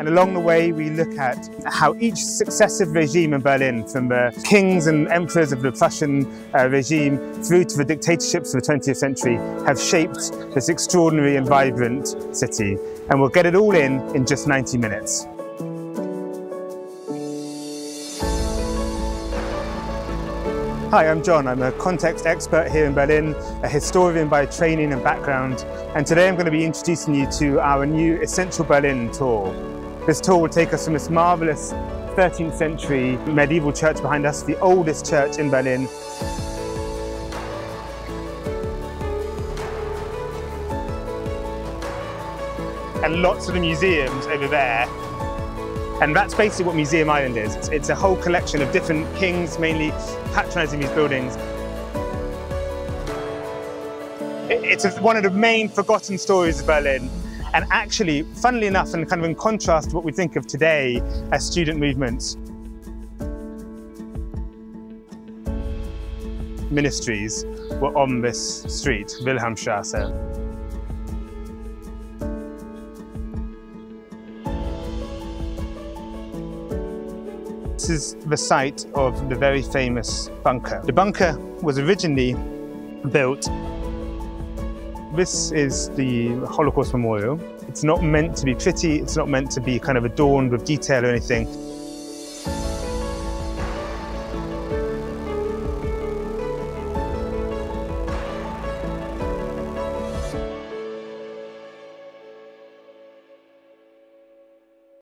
And along the way, we look at how each successive regime in Berlin, from the kings and emperors of the Prussian regime through to the dictatorships of the 20th century, have shaped this extraordinary and vibrant city. And we'll get it all in just 90 minutes. Hi, I'm John. I'm a context expert here in Berlin, a historian by training and background, and today I'm going to be introducing you to our new Essential Berlin tour. This tour will take us from this marvellous 13th century medieval church behind us, the oldest church in Berlin. And lots of the museums over there. And that's basically what Museum Island is. It's a whole collection of different kings, mainly patronising these buildings. It's one of the main forgotten stories of Berlin. And actually, funnily enough, and kind of in contrast to what we think of today as student movements, ministries were on this street, Wilhelmstrasse. This is the site of the very famous bunker. The bunker was originally built. This is the Holocaust Memorial. It's not meant to be pretty, it's not meant to be kind of adorned with detail or anything.